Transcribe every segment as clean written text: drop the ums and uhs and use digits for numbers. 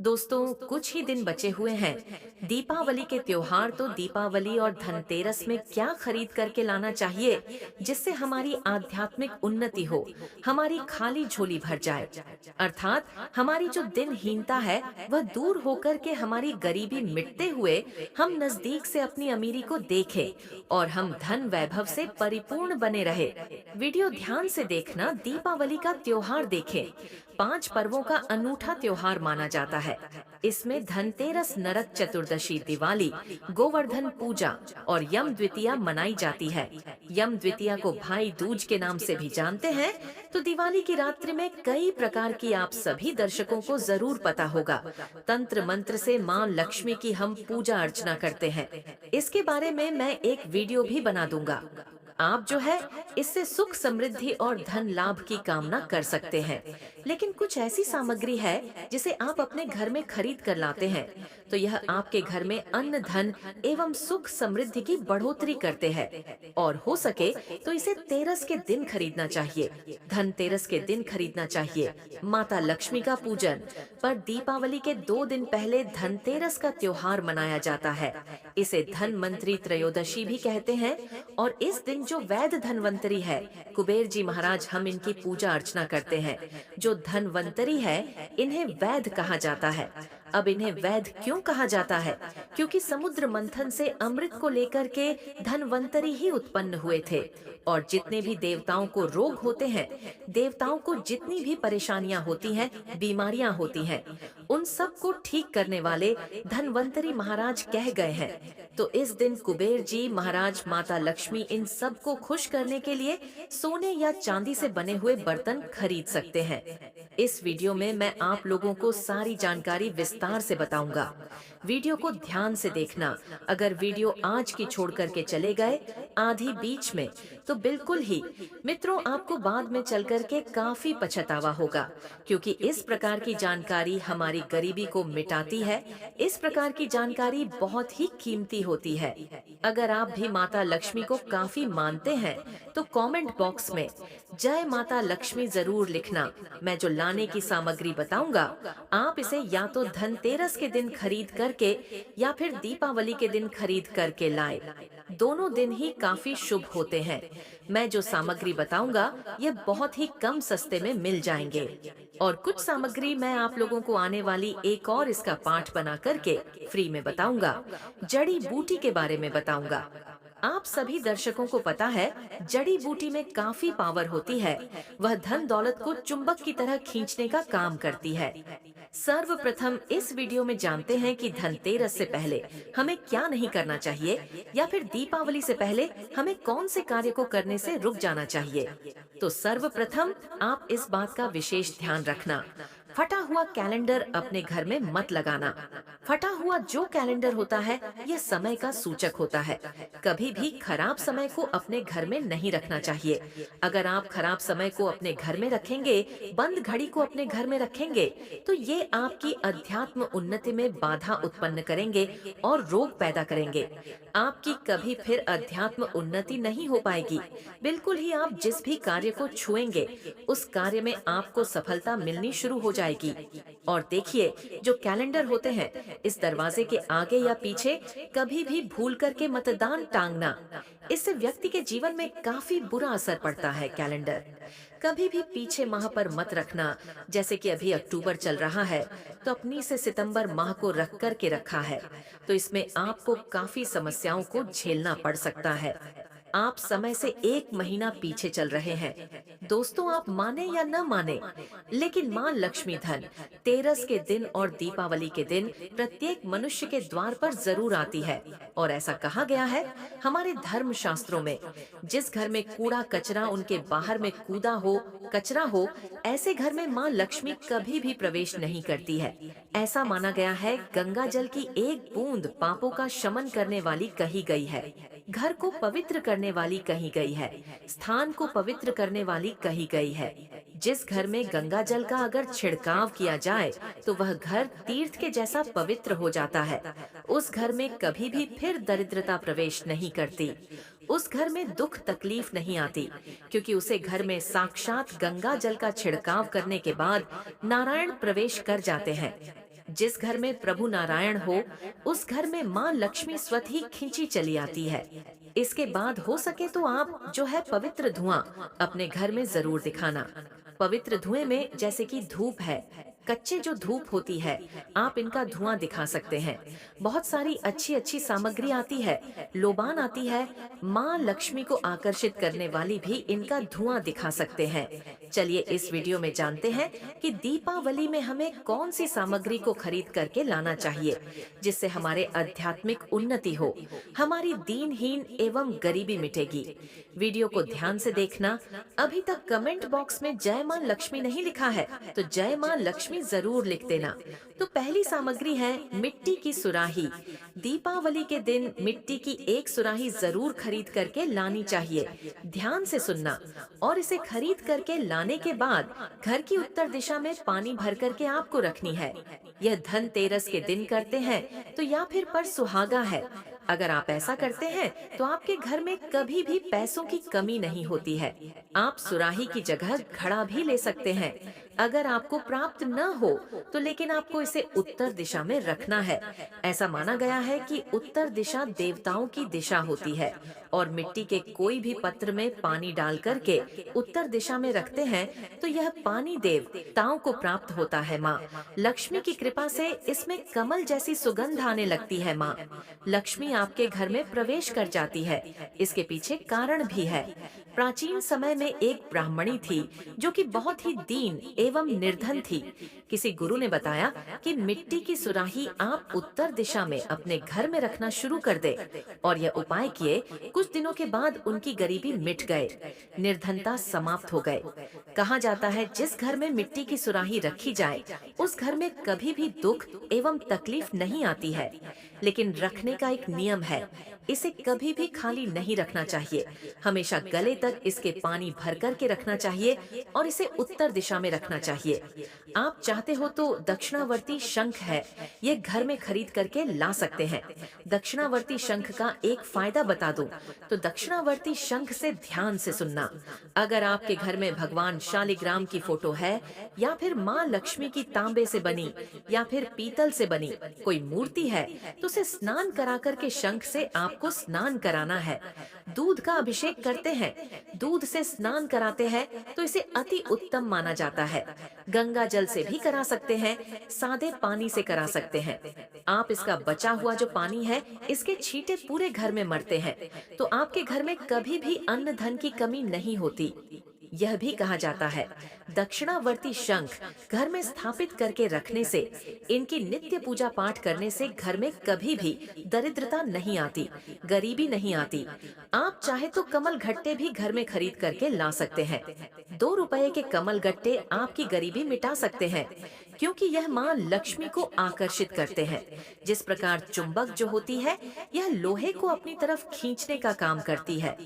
दोस्तों, कुछ ही दिन बचे हुए हैं दीपावली के त्योहार। तो दीपावली और धनतेरस में क्या खरीद करके लाना चाहिए जिससे हमारी आध्यात्मिक उन्नति हो, हमारी खाली झोली भर जाए। अर्थात हमारी जो दिनहीनता है वह दूर होकर के हमारी गरीबी मिटते हुए हम नजदीक से अपनी अमीरी को देखें और हम धन वैभव से परिपूर्ण बने रहे। वीडियो ध्यान से देखना। दीपावली का त्योहार देखें। 5 पर्वों का अनूठा त्योहार माना जाता है। इसमें धनतेरस, नरक चतुर्दशी, दिवाली, गोवर्धन पूजा और यम द्वितीया मनाई जाती है। यम द्वितीया को भाई दूज के नाम से भी जानते हैं। तो दिवाली की रात्रि में कई प्रकार की, आप सभी दर्शकों को जरूर पता होगा, तंत्र मंत्र से मां लक्ष्मी की हम पूजा अर्चना करते हैं। इसके बारे में मैं एक वीडियो भी बना दूंगा। आप जो है इससे सुख, समृद्धि और धन लाभ की कामना कर सकते हैं। लेकिन कुछ ऐसी सामग्री है जिसे आप अपने घर में खरीद कर लाते हैं तो यह आपके घर में अन्न, धन एवं सुख समृद्धि की बढ़ोतरी करते हैं। और हो सके तो इसे तेरस के दिन खरीदना चाहिए। धनतेरस के दिन खरीदना चाहिए। माता लक्ष्मी का पूजन पर दीपावली के 2 दिन पहले धनतेरस का त्योहार मनाया जाता है। इसे धनवंतरी त्रयोदशी भी कहते हैं। और इस दिन जो वैद्य धनवंतरी है, कुबेर जी महाराज, हम इनकी पूजा अर्चना करते हैं। जो धनवंतरी है, इन्हें वैद्य कहा जाता है। अब इन्हें वैद्य क्यों कहा जाता है? क्योंकि समुद्र मंथन से अमृत को लेकर के धनवंतरी ही उत्पन्न हुए थे। और जितने भी देवताओं को रोग होते हैं, देवताओं को जितनी भी परेशानियां होती हैं, बीमारियां होती हैं, उन सब को ठीक करने वाले धनवंतरी महाराज कह गए हैं। तो इस दिन कुबेर जी महाराज, माता लक्ष्मी, इन सब को खुश करने के लिए सोने या चांदी से बने हुए बर्तन खरीद सकते हैं। इस वीडियो में मैं आप लोगों को सारी जानकारी विस्तार से बताऊंगा। वीडियो को ध्यान से देखना। अगर वीडियो आज की छोड़ करके चले गए आधी बीच में, तो बिल्कुल ही मित्रों, आपको बाद में चल करके काफी पछतावा होगा। क्योंकि इस प्रकार की जानकारी हमारी गरीबी को मिटाती है। इस प्रकार की जानकारी बहुत ही कीमती होती है। अगर आप भी माता लक्ष्मी को काफी मानते हैं तो कमेंट बॉक्स में जय माता लक्ष्मी जरूर लिखना। मैं जो लाने की सामग्री बताऊंगा, आप इसे या तो धनतेरस के दिन खरीद करके या फिर दीपावली के दिन खरीद करके लाएं। दोनों दिन ही काफी शुभ होते हैं। मैं जो सामग्री बताऊंगा ये बहुत ही कम सस्ते में मिल जाएंगे। और कुछ सामग्री मैं आप लोगों को आने वाली एक और इसका पाठ बना करके फ्री में बताऊंगा। जड़ी बूटी के बारे में बताऊंगा। आप सभी दर्शकों को पता है, जड़ी बूटी में काफी पावर होती है। वह धन दौलत को चुंबक की तरह खींचने का काम करती है। सर्वप्रथम इस वीडियो में जानते हैं कि धनतेरस से पहले हमें क्या नहीं करना चाहिए, या फिर दीपावली से पहले हमें कौन से कार्य को करने से रुक जाना चाहिए। तो सर्वप्रथम आप इस बात का विशेष ध्यान रखना, फटा हुआ कैलेंडर अपने घर में मत लगाना। फटा हुआ जो कैलेंडर होता है, यह समय का सूचक होता है। कभी भी खराब समय को अपने घर में नहीं रखना चाहिए। अगर आप खराब समय को अपने घर में रखेंगे, बंद घड़ी को अपने घर में रखेंगे, तो ये आपकी अध्यात्म उन्नति में बाधा उत्पन्न करेंगे और रोग पैदा करेंगे। आपकी कभी फिर अध्यात्म उन्नति नहीं हो पाएगी। बिल्कुल ही आप जिस भी कार्य को छुएंगे, उस कार्य में आपको सफलता मिलनी शुरू हो जाएगी। और देखिए, जो कैलेंडर होते हैं, इस दरवाजे के आगे या पीछे कभी भी भूल करके मतदान टांगना, इससे व्यक्ति के जीवन में काफी बुरा असर पड़ता है। कैलेंडर कभी भी पीछे माह पर मत रखना। जैसे कि अभी अक्टूबर चल रहा है, तो अपनी से सितंबर माह को रख कर के रखा है, तो इसमें आपको काफी समस्याओं को झेलना पड़ सकता है। आप समय से 1 महीना पीछे चल रहे हैं। दोस्तों, आप माने या न माने, लेकिन मां लक्ष्मी धन तेरस के दिन और दीपावली के दिन प्रत्येक मनुष्य के द्वार पर जरूर आती है। और ऐसा कहा गया है हमारे धर्म शास्त्रों में, जिस घर में कूड़ा कचरा उनके बाहर में कूदा हो, कचरा हो, ऐसे घर में मां लक्ष्मी कभी भी प्रवेश नहीं करती है। ऐसा माना गया है, गंगा जल की एक बूंद पापों का शमन करने वाली कही गई है, घर को पवित्र करने वाली कही गई है, स्थान को पवित्र करने वाली कही गई है। जिस घर में गंगा जल का अगर छिड़काव किया जाए, तो वह घर तीर्थ के जैसा पवित्र हो जाता है। उस घर में कभी भी फिर दरिद्रता प्रवेश नहीं करती। उस घर में दुख तकलीफ नहीं आती, क्योंकि उसे घर में साक्षात गंगा जल का छिड़काव करने के बाद नारायण प्रवेश कर जाते हैं। जिस घर में प्रभु नारायण हो, उस घर में माँ लक्ष्मी स्वतः ही खींची चली आती है। इसके बाद हो सके तो आप जो है पवित्र धुआं अपने घर में जरूर दिखाना। पवित्र धुएं में जैसे कि धूप है, कच्चे जो धूप होती है, आप इनका धुआं दिखा सकते हैं। बहुत सारी अच्छी अच्छी सामग्री आती है, लोबान आती है, माँ लक्ष्मी को आकर्षित करने वाली भी इनका धुआं दिखा सकते हैं। चलिए इस वीडियो में जानते हैं कि दीपावली में हमें कौन सी सामग्री को खरीद करके लाना चाहिए, जिससे हमारे आध्यात्मिक उन्नति हो, हमारी दीनहीन एवं गरीबी मिटेगी। वीडियो को ध्यान से देखना। अभी तक कमेंट बॉक्स में जय मां लक्ष्मी नहीं लिखा है तो जय मां लक्ष्मी जरूर लिख देना। तो पहली सामग्री है मिट्टी की सुराही। दीपावली के दिन मिट्टी की एक सुराही जरूर खरीद करके लानी चाहिए। ध्यान से सुनना। और इसे खरीद करके लाने के बाद घर की उत्तर दिशा में पानी भर करके आपको रखनी है। यह धनतेरस के दिन करते हैं तो या फिर पर सुहागा है। अगर आप ऐसा करते हैं तो आपके घर में कभी भी पैसों की कमी नहीं होती है। आप सुराही की जगह घड़ा भी ले सकते हैं। अगर आपको प्राप्त न हो तो लेकिन आपको इसे उत्तर दिशा में रखना है। ऐसा माना गया है कि उत्तर दिशा देवताओं की दिशा होती है और मिट्टी के कोई भी पत्र में पानी डाल करके उत्तर दिशा में रखते हैं तो यह पानी देवताओं को प्राप्त होता है। माँ लक्ष्मी की कृपा से इसमें कमल जैसी सुगंध आने लगती है। माँ लक्ष्मी आपके घर में प्रवेश कर जाती है। इसके पीछे कारण भी है। प्राचीन समय में एक ब्राह्मणी थी जो कि बहुत ही दीन एवं निर्धन थी। किसी गुरु ने बताया कि मिट्टी की सुराही आप उत्तर दिशा में अपने घर में रखना शुरू कर दे और यह उपाय किए। कुछ दिनों के बाद उनकी गरीबी मिट गए, निर्धनता समाप्त हो गए। कहा जाता है जिस घर में मिट्टी की सुराही रखी जाए उस घर में कभी भी दुख एवं तकलीफ नहीं आती है। लेकिन रखने का एक नियम है, इसे कभी भी खाली नहीं रखना चाहिए। हमेशा गले तक इसके पानी भर कर के रखना चाहिए और इसे उत्तर दिशा में रखना चाहिए। आप चाहते हो तो दक्षिणावर्ती शंख है, ये घर में खरीद करके ला सकते हैं। दक्षिणावर्ती शंख का एक फायदा बता दूं तो दक्षिणावर्ती शंख से ध्यान से सुनना। अगर आपके घर में भगवान शालिग्राम की फोटो है या फिर माँ लक्ष्मी की तांबे से बनी या फिर पीतल से बनी कोई मूर्ति है तो उसे स्नान करा करके शंख से आपको स्नान कराना है। दूध का अभिषेक करते हैं, दूध से स्नान कराते हैं तो इसे अति उत्तम माना जाता है। गंगा जल से भी करा सकते हैं, सादे पानी से करा सकते हैं। आप इसका बचा हुआ जो पानी है इसके छींटे पूरे घर में मरते हैं तो आपके घर में कभी भी अन्न धन की कमी नहीं होती। यह भी कहा जाता है दक्षिणावर्ती शंख घर में स्थापित करके रखने से, इनकी नित्य पूजा पाठ करने से घर में कभी भी दरिद्रता नहीं आती, गरीबी नहीं आती। आप चाहे तो कमल गट्टे भी घर में खरीद करके ला सकते हैं। 2 रुपए के कमल गट्टे आपकी गरीबी मिटा सकते हैं क्योंकि यह माँ लक्ष्मी को आकर्षित करते हैं। जिस प्रकार चुंबक जो होती है यह लोहे को अपनी तरफ खींचने का काम करती है,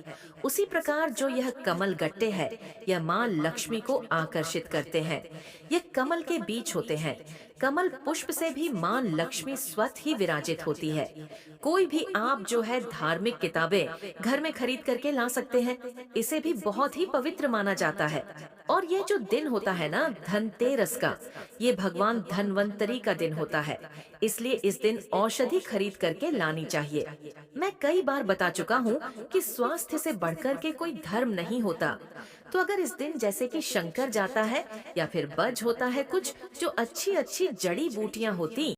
उसी प्रकार जो यह कमल गट्टे है यह माँ लक्ष्मी को आकर्षित करते हैं। ये कमल के बीज होते हैं। कमल पुष्प से भी माँ लक्ष्मी स्वतः ही विराजित होती है। कोई भी आप जो है धार्मिक किताबें घर में खरीद करके ला सकते हैं, इसे भी बहुत ही पवित्र माना जाता है। और ये जो दिन होता है ना धनतेरस का, ये भगवान धनवंतरी का दिन होता है, इसलिए इस दिन औषधि खरीद करके लानी चाहिए। मैं कई बार बता चुका हूँ कि स्वास्थ्य से बढ़कर के कोई धर्म नहीं होता। तो अगर इस दिन जैसे कि शंकर जाता है या फिर बज होता है कुछ जो अच्छी अच्छी जड़ी बूटियां होती